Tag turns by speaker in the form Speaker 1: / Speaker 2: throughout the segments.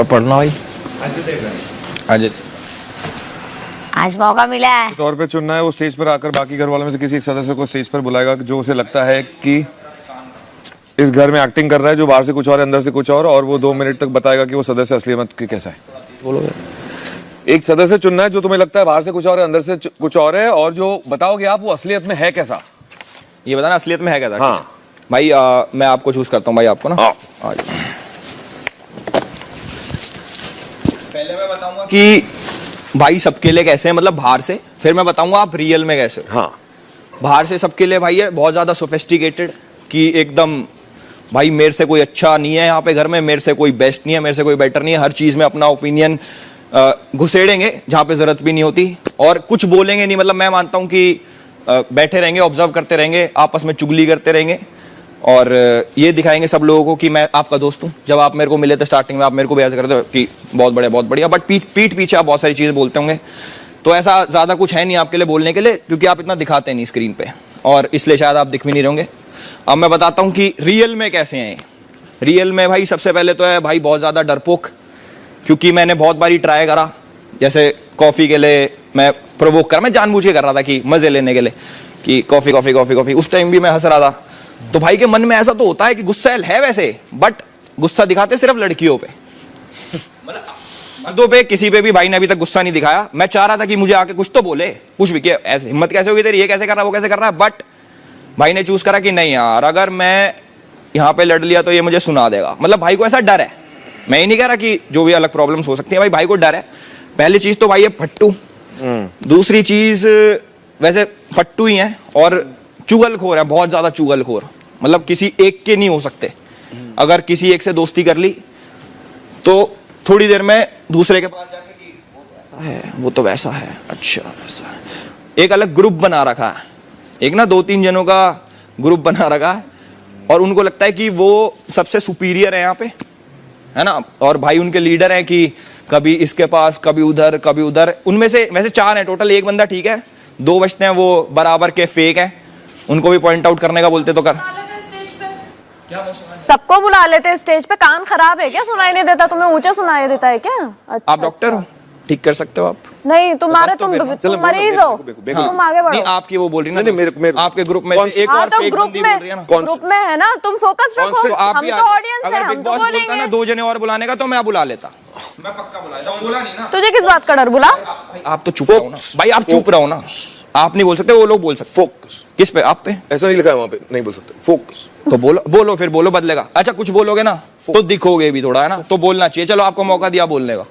Speaker 1: पढ़ना भाई। अजित
Speaker 2: आज मौका मिला है।
Speaker 3: तौर पे चुनना है, वो स्टेज पर आकर बाकी घर वालों में से किसी एक सदस्य को स्टेज पर बुलाएगा जो उसे लगता है कि इस घर में एक्टिंग कर रहा है, जो बाहर से कुछ और है अंदर से कुछ और वो 2 मिनट तक बताएगा कि वो सदस्य असली मत की कैसा है।
Speaker 1: बोलो।
Speaker 3: एक सदस्य चुनना है जो तुम्हें लगता है बाहर से कुछ और है अंदर से कुछ और है, और जो बताओगे आप वो असलियत में है कैसा।
Speaker 1: ये बताना असलियत में है कैसा।
Speaker 3: हाँ
Speaker 1: भाई मैं आपको चूज करता हूँ भाई, आपको ना।
Speaker 3: हाँ।
Speaker 1: पहले मैं बताऊंगा कि भाई सबके लिए कैसे हैं, मतलब बाहर से, फिर मैं बताऊंगा आप रियल में कैसे हो।
Speaker 3: हाँ।
Speaker 1: बाहर से सबके लिए भाई है बहुत ज्यादा सोफिस्टिकेटेड, कि एकदम भाई मेरे से कोई अच्छा नहीं है यहाँ पे घर में, मेरे से कोई बेस्ट नहीं है, मेरे से कोई बेटर नहीं है, हर चीज में अपना ओपिनियन घुसेड़ेंगे जहाँ पे जरूरत भी नहीं होती, और कुछ बोलेंगे नहीं। मतलब मैं मानता हूँ कि बैठे रहेंगे, ऑब्जर्व करते रहेंगे, आपस में चुगली करते रहेंगे, और ये दिखाएंगे सब लोगों को कि मैं आपका दोस्त हूँ। जब आप मेरे को मिले थे स्टार्टिंग में, आप मेरे को भी ऐसे करते हो कि बहुत बढ़िया, बट पीठ पीछे आप बहुत सारी चीज़ें बोलते होंगे। तो ऐसा ज़्यादा कुछ है नहीं आपके लिए बोलने के लिए, क्योंकि आप इतना दिखाते नहीं स्क्रीन पे, और इसलिए शायद आप दिख भी नहीं रहोगे। अब मैं बताता हूँ कि रियल में कैसे हैं। रियल में भाई सबसे पहले तो है भाई बहुत ज़्यादा डरपोक, क्योंकि मैंने बहुत बारी ट्राई करा, जैसे कॉफ़ी के लिए मैं प्रोवोक करा, मैं जानबूझ के कर रहा था कि मज़े लेने के लिए कि कॉफ़ी। उस टाइम भी मैं हंस रहा था। तो भाई के मन में ऐसा तो होता है कि गुस्सा है वैसे, बट गुस्सा दिखाते सिर्फ लड़कियों पे, मर्दों पे किसी पे भी भाई ने अभी तक गुस्सा नहीं दिखाया। मैं चाह रहा था कि मुझे आके कुछ तो बोले, कुछ भी, कि ऐसे हिम्मत कैसे होगी तेरी, ये कैसे कर रहा है, वो कैसे कर रहा है, बट भाई ने चूज करा कि नहीं यार, अगर मैं यहाँ पे लड़ लिया तो ये मुझे सुना देगा। मतलब भाई को ऐसा डर है, मैं ही नहीं कह रहा कि जो भी अलग प्रॉब्लम्स हो सकती है, भाई को डर है। पहली चीज तो भाई है फट्टू, दूसरी चीज वैसे फट्टू ही है और चुगलखोर है, बहुत ज्यादा चुगलखोर। मतलब किसी एक के नहीं हो सकते, अगर किसी एक से दोस्ती कर ली तो थोड़ी देर में दूसरे के पास जाके कि वो तो वैसा है, अच्छा वैसा है। एक अलग ग्रुप बना रखा है, एक ना 2-3 जनों का ग्रुप बना रखा है, और उनको लगता है कि वो सबसे सुपीरियर है यहाँ पे, है ना। और भाई उनके लीडर हैं कि कभी इसके पास, कभी उधर। उनमें से वैसे 4 हैं टोटल, एक बंदा ठीक है, 2 बचते हैं वो बराबर के फेक हैं, उनको भी पॉइंट आउट करने का बोलते तो कर।
Speaker 4: सबको बुला लेते हैं स्टेज पे। कान खराब है क्या, सुनाई नहीं देता तुम्हें? ऊंचा सुनाई देता है क्या? अच्छा,
Speaker 1: आप डॉक्टर हो, ठीक कर सकते हो आप।
Speaker 4: नहीं तुम्हारे तुम मरीज हो, तुम आगे बढ़ो।
Speaker 1: नहीं आपकी वो बोल रही ना,
Speaker 3: मेरे
Speaker 1: आपके ग्रुप में से एक और फेक बंदी बोल रही है ना,
Speaker 4: ग्रुप में है ना, तुम फोकस रखो।
Speaker 1: तो आप
Speaker 4: हम
Speaker 1: भी
Speaker 4: तो ऑडियंस है,
Speaker 1: अगर
Speaker 4: हम
Speaker 1: बिग
Speaker 4: तो
Speaker 1: बॉस बोलता ना
Speaker 4: बोलेंगे।
Speaker 1: 2 जने और बुलाने का तो मैं बुला लेता, मैं पक्का बुला लेता, बोला नहीं ना।
Speaker 4: तुझे किस बात का डर? बुला।
Speaker 1: आप तो चुप रहो ना भाई, आप चुप रहो ना। आप नहीं बोल सकते, वो लोग बोल सकते।
Speaker 3: फोकस
Speaker 1: किस पे? आप पे
Speaker 3: ऐसा नहीं लिखा है वहां पे, नहीं बोल सकते। फोकस
Speaker 1: तो बोलो फिर बोलो, बदलेगा। अच्छा कुछ बोलोगे ना तो दिखोगे भी थोड़ा, है ना, तो बोलना चाहिए। चलो आपको मौका दिया बोलने का,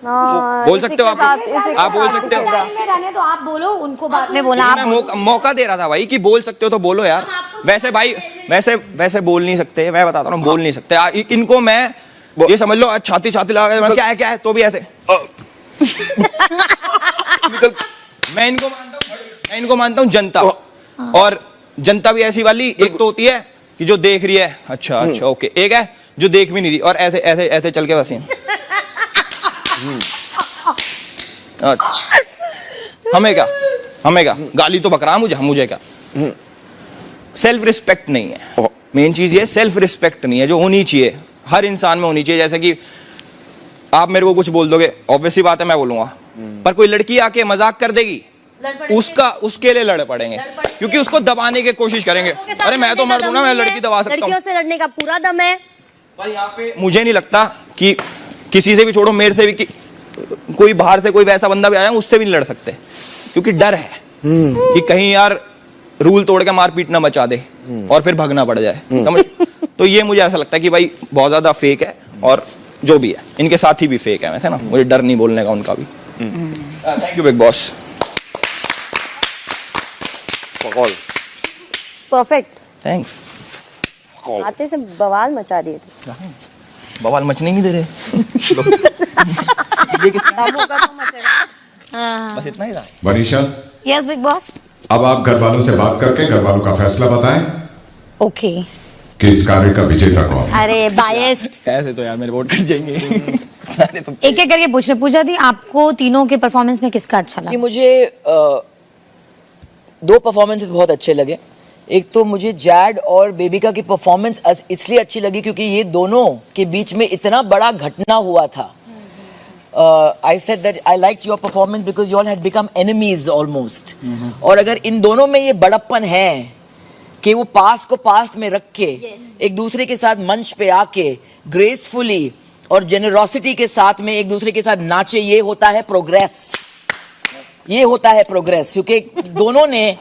Speaker 1: बोल सकते हो आप बोल सकते हो।
Speaker 2: तो आप बोलो, उनको बाद में बोला।
Speaker 1: मैं मौका दे रहा था भाई कि बोल सकते हो तो बोलो यार। वैसे भाई वैसे बोल नहीं सकते, मैं बताता हूँ, बोल नहीं सकते। इनको मैं ये समझ लो छाती लगा के क्या है तो भी ऐसे मैं इनको मानता हूँ जनता, और जनता भी ऐसी वाली एक तो होती है कि जो देख रही है, अच्छा ओके, एक है जो देख भी नहीं रही और ऐसे चल के बस हमें क्या गाली तो बकरा मुझे क्या। सेल्फ रिस्पेक्ट नहीं है, मेन चीज ये सेल्फ रिस्पेक्ट नहीं है, जो होनी चाहिए हर इंसान में होनी चाहिए। जैसे कि आप मेरे को कुछ बोल दोगे, ऑब्वियसली बात है मैं बोलूंगा, पर कोई लड़की आके मजाक कर देगी, उसके लिए लड़ पड़ेंगे, क्योंकि उसको दबाने की कोशिश करेंगे। अरे मैं तो मर्द हूं ना, मैं लड़की दबा सकता हूं।
Speaker 2: लड़कियों से लड़ने का पूरा दम है।
Speaker 1: पर यहाँ पे मुझे नहीं लगता कि किसी से भी, छोड़ो मेरे से भी, कि कोई बाहर से कोई वैसा बंदा भी आया उससे भी नहीं लड़ सकते, क्योंकि डर है कि कहीं यार रूल तोड़ के मारपीट ना मचा दे और फिर भागना पड़ जाए, समझ। तो ये मुझे ऐसा लगता है कि भाई बहुत ज्यादा फेक है, और जो भी है इनके साथी भी फेक है वैसे ना, मुझे डर नहीं बोलने का उनका भी। Thank you big boss.
Speaker 2: Perfect,
Speaker 1: thanks.
Speaker 2: आते से बवाल मचा दिए थे।
Speaker 1: बवाल मचने नहीं दे रहे ये किसका बस इतना ही था।
Speaker 5: Vanisha,
Speaker 2: yes big boss.
Speaker 5: अब आप घर वालों से बात करके घर वालों का फैसला बताएं
Speaker 2: ओके
Speaker 5: कि इस कार्य का विजेता कौन है।
Speaker 2: अरे बायस्ड,
Speaker 1: ऐसे तो यार मेरे वोट कट जाएंगे सारे तो।
Speaker 2: एक एक करके पूछा थी आपको तीनों के परफॉर्मेंस में किसका अच्छा लगा?
Speaker 6: कि मुझे 2 परफॉर्मेंसेस बहुत अच्छे लगे। एक तो मुझे जैड और बेबिका की परफॉर्मेंस इसलिए अच्छी लगी क्योंकि ये दोनों के बीच में इतना बड़ा घटना हुआ था. I said that I liked your performance because you all had become enemies almost. और अगर इन दोनों में ये बड़प्पन है कि वो पास्ट को पास्ट में रख के एक दूसरे के साथ मंच पे आके ग्रेसफुली और जेनरोसिटी के साथ में एक दूसरे के साथ नाचे, ये होता है प्रोग्रेस. ये होता है प्रोग्रेस क्योंकि दोनों ने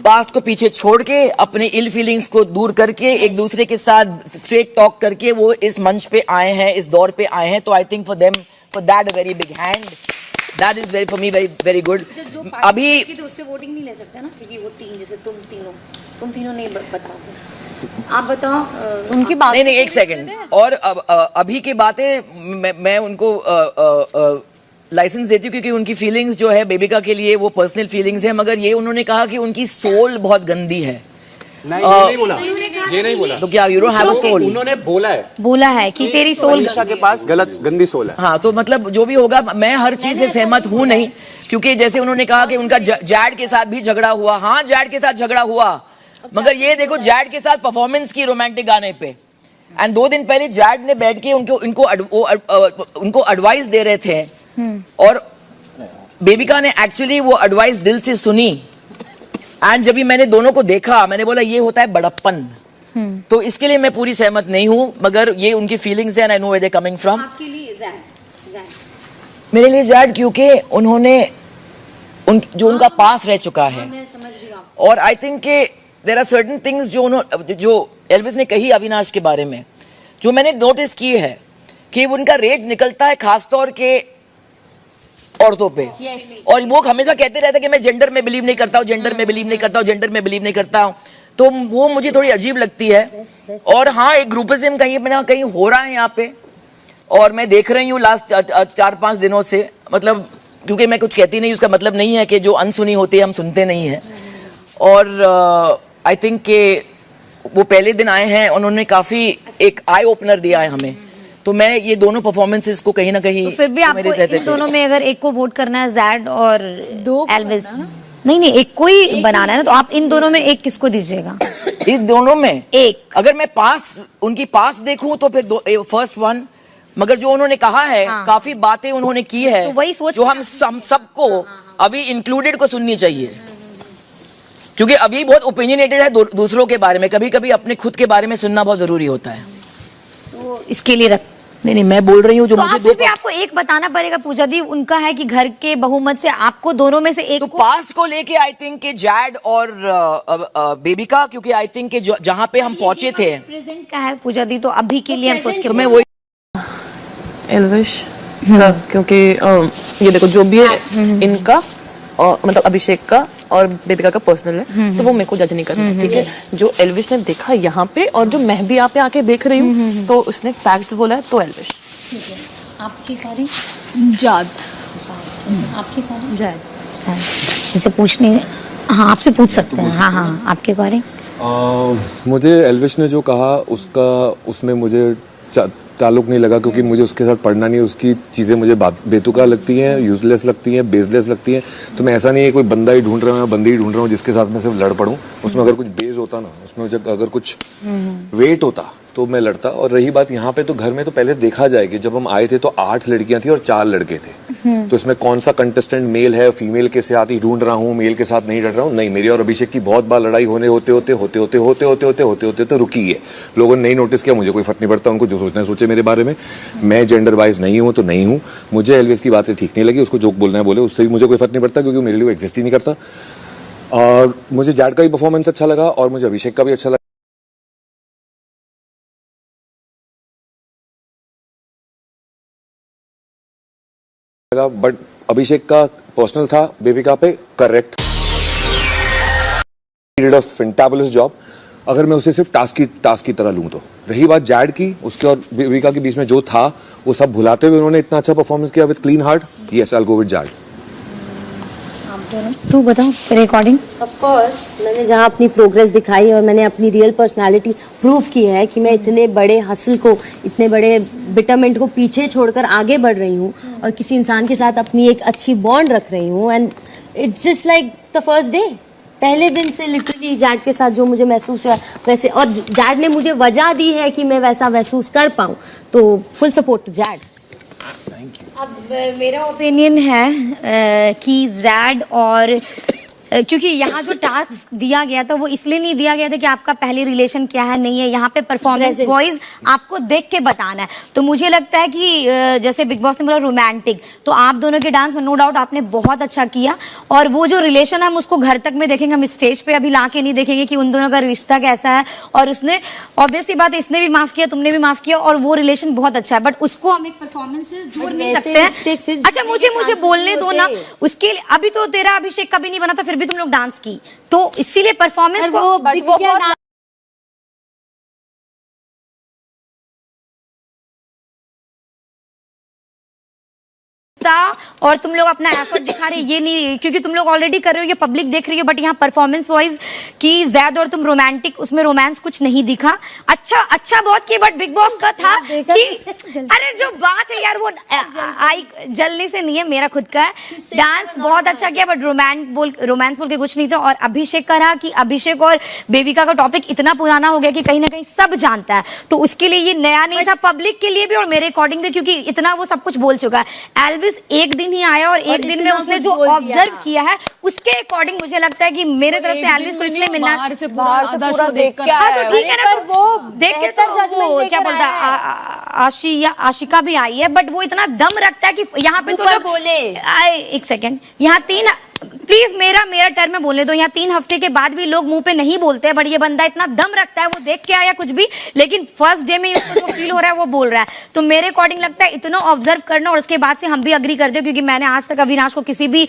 Speaker 6: पास्ट को पीछे छोड़ के अपने इल फीलिंग्स को दूर करके एक दूसरे के साथ स्ट्रेट टॉक करके वो इस मंच पे आए हैं, इस दौर पे आए हैं. तो I think for them, for that a very big hand. That is very for me very very good. अभी
Speaker 2: तो उससे वोटिंग नहीं ले सकते ना, क्योंकि वो तीन, जैसे तुम तीनों नहीं बताओगे. आप बताओ
Speaker 4: उनकी बात.
Speaker 6: नहीं, एक सेकंड. और अभी की बातें मैं उनको लाइसेंस देती हूँ क्योंकि उनकी फीलिंग्स जो है बेबिका के लिए वो पर्सनल फीलिंग्स है, मगर ये उन्होंने कहा कि उनकी सोल बहुत गंदी है.
Speaker 7: नहीं, ये नहीं बोला, ये नहीं बोला.
Speaker 6: तो क्या you don't have a soul?
Speaker 7: उन्होंने
Speaker 2: बोला है कि तेरी सोल
Speaker 7: अलीशा के पास गंदी सोल है.
Speaker 6: हाँ, तो मतलब जो भी होगा, मैं हर चीज से सहमत हूँ नहीं, क्योंकि जैसे उन्होंने कहा कि उनका जैड के साथ भी झगड़ा हुआ. हाँ, जैड के साथ झगड़ा हुआ, मगर ये देखो जैड के साथ परफॉर्मेंस की रोमांटिक गाने पे. एंड 2 दिन पहले जैड ने बैठ के उनको एडवाइस दे रहे थे और बेबिका ने एक्चुअली वो एडवाइस दिल से सुनी. एंड जब भी मैंने दोनों को देखा, मैंने बोला ये होता है बड़प्पन. तो इसके लिए मैं पूरी सहमत नहीं हूँ, मगर ये उनकी फीलिंग्स है and I know where they coming from.
Speaker 2: आपके लिए जैड.
Speaker 6: मेरे लिए जैड क्योंकि उन्होंने जो उनका पास रह चुका है.
Speaker 2: मैं समझ रही हूँ.
Speaker 6: और आई थिंक के देयर आर सर्टेन थिंग्स जो एल्विस ने कही अविनाश के बारे में, जो मैंने नोटिस की है कि उनका रेज निकलता है खासतौर के औरतों पे. और वो हमेशा कहते रहते हैं कि मैं जेंडर में बिलीव नहीं करता हूँ, जेंडर में बिलीव नहीं करता हूँ, जेंडर में बिलीव नहीं करता हूँ. तो वो मुझे थोड़ी अजीब लगती है. और हाँ, एक ग्रुपिज्म कहीं ना कहीं हो रहा है यहाँ पे, और मैं देख रही हूँ लास्ट 4-5 दिनों से. मतलब क्योंकि मैं कुछ कहती नहीं, उसका मतलब नहीं है कि जो अनसुनी होती है हम सुनते नहीं हैं. और आई थिंक के वो पहले दिन आए हैं, उन्होंने काफी एक आई ओपनर दिया है हमें. तो मैं ये दोनों परफॉर्मेंसेस को कहीं ना कहीं,
Speaker 8: तो फिर भी आपको इन दोनों में अगर एक को वोट करना है, जैड और एल्विस, नहीं एक कोई बनाना है ना, तो आप इन दोनों में एक किसको दीजिएगा?
Speaker 6: इन दोनों में
Speaker 8: एक.
Speaker 6: अगर मैं उनकी पास देखूं तो फिर फर्स्ट वन. मगर जो उन्होंने कहा है, काफी बातें उन्होंने की है,
Speaker 8: तो वही सोच
Speaker 6: जो हम सबको अभी इंक्लूडेड को सुननी चाहिए. क्योंकि अभी बहुत ओपिनियनेटेड है दूसरों के बारे में. कभी कभी अपने खुद के बारे में सुनना बहुत जरूरी होता है.
Speaker 8: तो इसके लिए
Speaker 6: नहीं, मैं बोल रही हूँ जो
Speaker 8: तो
Speaker 6: मुझे
Speaker 8: फिर भी आपको एक बताना पड़ेगा पूजा दी. उनका है कि घर के बहुमत से आपको दोनों में से एक
Speaker 6: तो पास्ट को लेके आई थिंक के जैड और बेबिका, क्योंकि आई थिंक के जहाँ पे हम पहुंचे थे
Speaker 8: प्रेजेंट का है पूजा दी, तो अभी के लिए हम सोच के
Speaker 6: तो मैं वही
Speaker 4: एल्विश, क्योंकि ये देखो जो भी है इनका और मतलब अभिषेक का और बेबिका का पर्सनल है, तो वो मेरे को जज नहीं करना. ठीक है, जो एल्विश ने देखा यहाँ पे और जो मैं भी यहाँ पे आके देख रही हूँ, तो उसने फैक्ट्स बोला है, तो एल्विश.
Speaker 2: ठीक है. आपकी कौन?
Speaker 8: जैड.
Speaker 2: आपकी कौन?
Speaker 8: जैड. इनसे पूछने, हाँ आपसे पूछ सकते हैं. हाँ आपके अकॉर्डिंग?
Speaker 3: मुझे एल्विश ने जो कहा उसमें मुझे ताल्लुक नहीं लगा, क्योंकि मुझे उसके साथ पढ़ना नहीं है. उसकी चीज़ें मुझे बेतुका लगती हैं, यूजलेस लगती हैं, बेसलेस लगती हैं. तो मैं ऐसा नहीं है कोई बंदा ही ढूंढ रहा हूँ, मैं बंदी ही ढूंढ रहा हूँ जिसके साथ मैं सिर्फ लड़ पड़ूँ. उसमें अगर कुछ बेस होता ना, उसमें अगर कुछ वेट होता तो मैं लड़ता. और रही बात यहाँ पे, तो घर में तो पहले देखा जाए कि जब हम आए थे तो 8 लड़कियां थी और 4 लड़के थे. तो इसमें कौन सा कंटेस्टेंट मेल है, फीमेल के साथ ही ढूंढ रहा हूँ, मेल के साथ नहीं लड़ रहा हूँ. नहीं, मेरी और अभिषेक की बहुत बार लड़ाई होते होते रुकी है. लोगों ने नहीं नोटिस किया, मुझे कोई फर्क नहीं पड़ता. उनको जो सोचना है सोचे मेरे बारे में. मैं जेंडर वाइज नहीं हूँ तो नहीं हूँ. मुझे एल्विस की बातें ठीक नहीं लगी, उसको जोक बोलना है बोले, उससे भी मुझे कोई फर्क नहीं पड़ता, क्योंकि मेरे लिए वो एग्जिस्ट ही नहीं करता. और मुझे जैड का भी परफॉर्मेंस अच्छा लगा और मुझे अभिषेक का भी अच्छा लगा. बट अभिषेक का पर्सनल था बेबिका पे correct. Did a fantabulous job. अगर मैं उसे सिर्फ टास्क की तरह लूं तो. रही बात जैड की, उसके और बेबिका के बीच में जो था वो सब भुलाते हुए उन्होंने इतना अच्छा परफॉर्मेंस किया with clean heart. Yes, I will go with Z.
Speaker 8: तू बताओ तेरे अकॉर्डिंग.
Speaker 2: ऑफ कोर्स मैंने जहाँ अपनी प्रोग्रेस दिखाई और मैंने अपनी रियल पर्सनालिटी प्रूव की है कि मैं इतने बड़े हसल को, इतने बड़े बिटरमेंट को पीछे छोड़कर आगे बढ़ रही हूँ और किसी इंसान के साथ अपनी एक अच्छी बॉन्ड रख रही हूँ. And it's just like the first day. पहले दिन से लिटरली जैड के साथ जो मुझे महसूस हुआ वैसे, और जैड ने मुझे वजह दी है कि मैं वैसा महसूस कर पाऊँ, तो फुल सपोर्ट टू जैड।
Speaker 8: अब मेरा ओपिनियन है कि जैड और क्योंकि यहाँ जो टास्क दिया गया था वो इसलिए नहीं दिया गया था कि आपका पहले रिलेशन क्या है नहीं है, यहाँ पे परफॉर्मेंस वाइज आपको देख के बताना है। तो मुझे लगता है कि जैसे बिग बॉस ने बोला रोमांटिक, तो आप दोनों के डांस में नो डाउट आपने बहुत अच्छा किया, और वो जो रिलेशन हम उसको घर तक में देखेंगे, हम स्टेज पे अभी ला के नहीं देखेंगे कि उन दोनों का रिश्ता कैसा है। और उसने ऑब्वियसली बात, इसने भी माफ किया, तुमने भी माफ किया, और वो रिलेशन बहुत अच्छा है, बट उसको हम एक परफॉर्मेंस से जोड़ नहीं सकते हैं। अच्छा मुझे बोलने दो ना, उसके अभी तो तेरा अभिषेक कभी नहीं बना था, फिर भी तुम लोग डांस की, तो इसीलिए परफॉर्मेंस को और तुम लोग अपना एफर्ट दिखा रहे, ये नहीं क्योंकि तुम लोग ऑलरेडी कर रहे हो, ये पब्लिक देख रही है, बट यहाँ परफॉर्मेंस वाइज कि जैद और तुम रोमांटिक, उसमें रोमांस कुछ नहीं दिखा। अच्छा बहुत किया, बट बिग बॉस का था कि अरे जो बात है यार वो आई जल्दी से नहीं है, मेरा खुद का है, डांस बहुत अच्छा किया, बट रोमांस बोल के कुछ नहीं था। और अभिषेक का रहा कि अभिषेक और बेबिका का टॉपिक इतना पुराना हो गया कि कहीं ना कहीं सब जानता है, तो उसके लिए ये नया नहीं था, पब्लिक के लिए भी और मेरे अकॉर्डिंग भी, क्योंकि इतना वो सब कुछ बोल चुका है। एल्विस एक दिन ही आया और एक दिन में उसने जो ऑब्जर्व किया है उसके अकॉर्डिंग मुझे लगता है कि मेरे तरफ से एल्विस को इसलिए मिलना,
Speaker 4: बाहर से पूरा देख के
Speaker 8: हाँ तो ठीक है ना, वो देख के तो वो क्या बोलता है आशिका भी आई है, बट वो इतना दम रखता है कि यहाँ पे तो
Speaker 2: बोले
Speaker 8: एक सेकेंड, यहाँ 3 प्लीज मेरा टर्म में बोलने दो, यहाँ 3 हफ्ते के बाद भी लोग मुंह पे नहीं बोलते हैं, बट ये बंदा इतना दम रखता है, वो देख के आया कुछ भी, लेकिन फर्स्ट डे में उसको जो फील हो रहा है वो बोल रहा है। तो मेरे अकॉर्डिंग लगता है इतना ऑब्जर्व करना, और उसके बाद से हम भी अग्री करते हो, क्योंकि मैंने आज तक अविनाश को किसी भी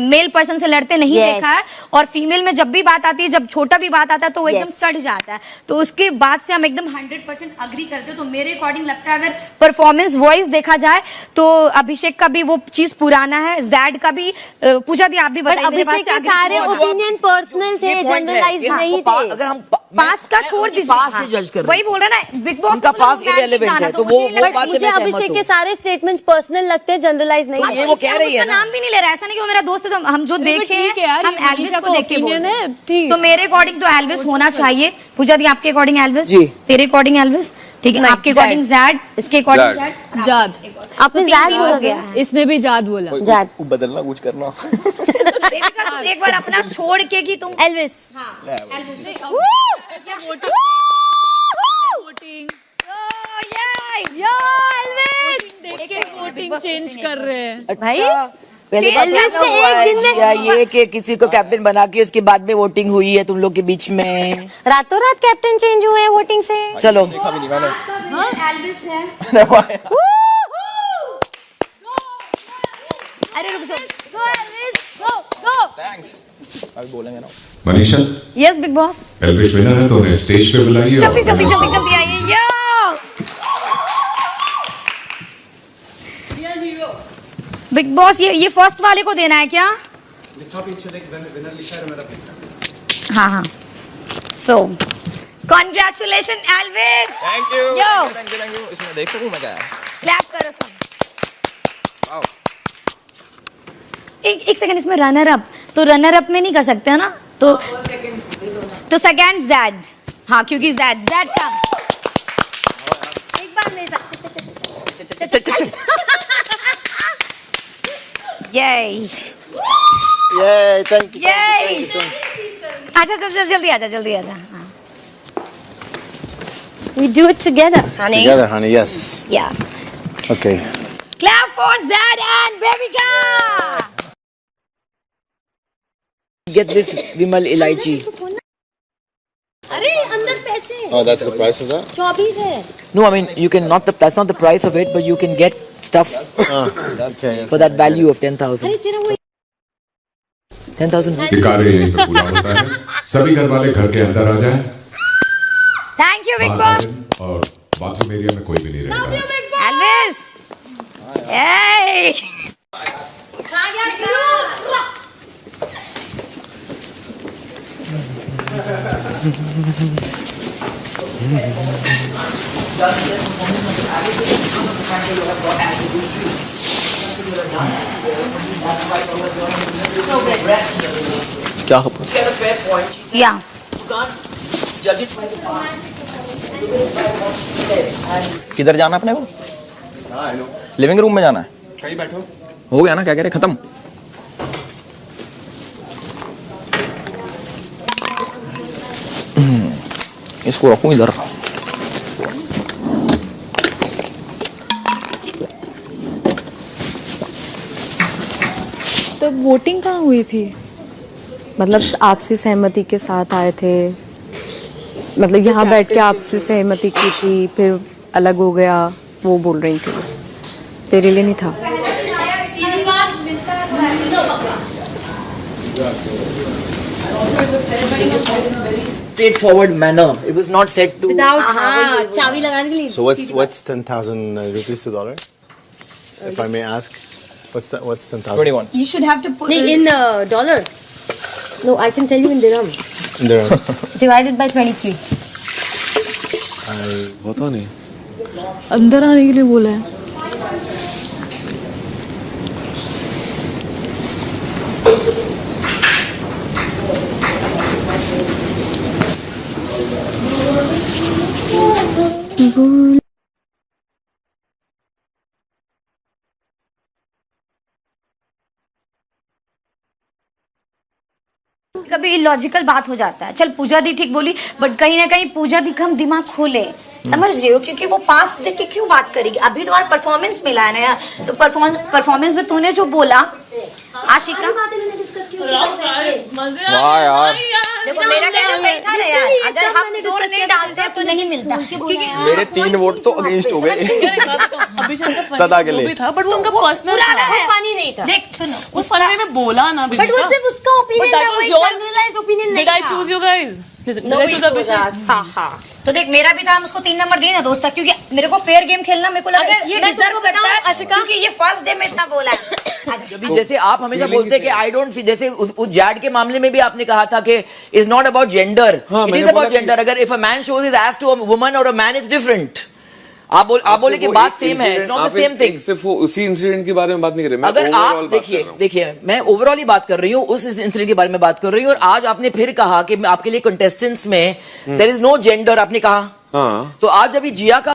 Speaker 8: मेल पर्सन से लड़ते नहीं देखा है, और फीमेल में जब भी बात आती है, जब छोटा भी बात आता है तो वो एकदम चढ़ जाता है, तो उसके बाद से हम एकदम 100% अग्री करते हो। तो मेरे अकॉर्डिंग लगता है अगर परफॉर्मेंस वाइज देखा जाए तो अभिषेक का भी वो चीज पुराना है, जैड का भी पूजा दी, आप भी बताइए।
Speaker 2: अभिषेक के सारे ओपिनियन पर्सनल थे, जनरलाइज नहीं थे।
Speaker 6: अगर हम
Speaker 8: पास्ट का छोड़ दीजिए,
Speaker 6: पास्ट से जज कर रहे हैं,
Speaker 8: वही बोल रहा ना बिग बॉस
Speaker 6: उनका पास्ट इररिलेवेंट है, तो वो बात से
Speaker 2: मुझे
Speaker 6: मैं सहमत
Speaker 2: अभिषेक
Speaker 6: हूं।
Speaker 2: के सारे स्टेटमेंट्स पर्सनल लगते हैं, जनरलाइज नहीं।
Speaker 6: ये वो कह रही है ना,
Speaker 8: नाम भी नहीं ले रहा, ऐसा नहीं कि वो मेरा दोस्त है, तो हम जो देखे हैं हम एल्विस को देख के बोल रहे हैं।
Speaker 4: ठीक
Speaker 8: तो मेरे अकॉर्डिंग तो एल्विस होना चाहिए। पूजा दी आपके अकॉर्डिंग एल्विस,
Speaker 6: जी।
Speaker 8: तेरे अकॉर्डिंग एल्विस, ठीक है, आपके अकॉर्डिंग जैड, इसके अकॉर्डिंग जैड,
Speaker 4: जाद,
Speaker 2: आपने जैड बोल गया,
Speaker 4: इसने भी जाद बोला,
Speaker 2: जैड
Speaker 1: बदलना कुछ करना।
Speaker 8: एक बार अपना छोड़ के कि तुम
Speaker 2: एल्विस।
Speaker 4: वोटिंग चेंज कर रहे हैं
Speaker 6: भाई।
Speaker 2: पहले एल्विस ने एक दिन में
Speaker 6: या ये कि किसी को कैप्टन बना के उसके बाद में वोटिंग हुई है तुम लोग के बीच में,
Speaker 2: रातों रात कैप्टन चेंज हुए हैं वोटिंग से।
Speaker 6: चलो
Speaker 8: एल्विस है।
Speaker 2: अरे रुक जाओ, गो एल्विस, गो गो।
Speaker 1: थैंक्स, अभी बोलेंगे ना।
Speaker 5: Manisha,
Speaker 8: yes big boss,
Speaker 5: Elvish winner है तो उन्हें स्टेज पे बुलाइए।
Speaker 8: जल्दी जल्दी जल्दी जल्दी आइए। यो बिग बॉस, ये फर्स्ट वाले को देना है क्या?
Speaker 7: लिखा पीछे देख, विनर लिखा है, मेरा लिखा।
Speaker 8: हाँ, so congratulation Elvis,
Speaker 1: thank you,
Speaker 8: yo
Speaker 1: thank you. इसमें देख सकूं मैं क्या है?
Speaker 8: क्लैप करो सब।
Speaker 1: वाओ,
Speaker 8: एक सेकंड, इसमें रनर अप, तो रनर अप में नहीं कर सकते है ना, तो सेकंड जैड, हाँ क्योंकि जैड का
Speaker 2: एक बार नहीं सकते।
Speaker 8: यही
Speaker 7: थैंक
Speaker 8: यही। अच्छा चल जल्दी आजा, जल्दी आजा।
Speaker 2: We do it together, honey.
Speaker 7: Together, honey, yes.
Speaker 8: Yeah.
Speaker 7: Okay.
Speaker 8: Clap for Zad and Bebika.
Speaker 6: Get this Vimal Ilaichi.
Speaker 2: अरे अंदर पैसे।
Speaker 7: Oh, that's the price of that?
Speaker 2: 24 है।
Speaker 6: No, I mean you can not that's not the price of it, but you can get stuff
Speaker 7: Okay.
Speaker 6: for that value of 10,000.
Speaker 2: अरे तेरा वो
Speaker 6: 10,000.
Speaker 5: ये कार्य यहीं पे पूरा होता है। सभी घर वाले घर के अंदर आ जाएं।
Speaker 8: Thank you Big
Speaker 5: बाहर
Speaker 8: Boss.
Speaker 5: आ जाएं और बाथरूम एरिया में कोई भी नहीं रहेगा।
Speaker 8: Elvis. Hey.
Speaker 1: क्या
Speaker 8: या
Speaker 1: किधर जाना अपने को? लिविंग रूम में जाना है।
Speaker 7: कहीं बैठो।
Speaker 1: हो गया ना, क्या कह रहे, खत्म। इसको रखूं इधर।
Speaker 9: तब वोटिंग कहाँ हुई थी? मतलब आपसी सहमति के साथ आए थे, मतलब यहाँ बैठ के आपसे सहमति की थी, फिर अलग हो गया, वो बोल रही थी। तेरे लिए नहीं था?
Speaker 6: Straightforward manner. It was not said to.
Speaker 2: चाबी लगाने के लिए।
Speaker 7: So what's 10,000 rupees to dollar? If I may ask, what's 10,000?
Speaker 1: 21।
Speaker 8: You should have to put
Speaker 2: नहीं, in dollar. No, I can tell you in dirham.
Speaker 8: divided by 23.
Speaker 3: पता नहीं।
Speaker 9: अंदर आने के लिए बोला है।
Speaker 8: कभी इलॉजिकल बात हो जाता है। चल पूजा दी ठीक बोली, बट कहीं ना कहीं पूजा दी का हम दिमाग खोले, समझ रहे हो? क्योंकि वो पास्ट देख के क्यों बात करेगी? अभी तुम्हारा परफॉर्मेंस मिला है ना यार, तो परफॉर्मेंस में तूने जो बोला आशिका,
Speaker 1: वाह यार,
Speaker 8: देखो मेरा कहना सही था ना यार, अगर हम जोर नहीं डालते तो नहीं मिलता। क्योंकि
Speaker 1: मेरे 3 वोट तो अगेंस्ट हो गए सदा के लिए।
Speaker 4: था, बट वो उनका पर्सनल
Speaker 8: पुराना
Speaker 4: था।
Speaker 8: है, फनी नहीं था। देख सुनो,
Speaker 4: उस फनी में बोला ना,
Speaker 2: बट वो सिर्फ उसका ओपिनियन था, कोई जनरलाइज्ड ओपिनियन नहीं
Speaker 4: Did I
Speaker 2: था।
Speaker 4: choose you guys? Listen, did I
Speaker 2: Nobody
Speaker 4: choose
Speaker 2: chose
Speaker 4: Abhishek?
Speaker 2: us. हाँ हाँ।
Speaker 8: तो देख मेरा भी था, हम उसको 3 नंबर दिए ना दोस्त, क्योंकि मेरे को फेयर गेम खेलना मेरे को लगा
Speaker 2: अगर
Speaker 8: ये
Speaker 2: मैं
Speaker 8: डिजर्व
Speaker 2: तुमको
Speaker 8: करता है,
Speaker 2: बताऊं,
Speaker 8: क्योंकि ये फर्स्ट डे में इतना बोला है।
Speaker 6: अभी जैसे आप हमेशा बोलते हैं कि आई डोंट सी, जैसे उस जैड के मामले में भी आपने कहा था कि is not about gender, it is about gender. अगर if a man shows his ass to a woman और अ मैन इज डिफरेंट, आप बोले कि बात सेम है, it's not the same thing.
Speaker 3: सिर्फ उसी इंसिडेंट के बारे में बात नहीं कर रहे, मैं
Speaker 6: अगर
Speaker 3: overall
Speaker 6: आप
Speaker 3: बात कर रहा हूं।
Speaker 6: देखिए मैं ओवरऑल ही बात कर रही हूँ, उस इंसिडेंट के बारे में बात कर रही हूँ। और आज आपने फिर कहा कि आपके लिए कंटेस्टेंट्स में देयर इज नो जेंडर, आपने कहा।
Speaker 3: हाँ।
Speaker 6: तो आज अभी जिया का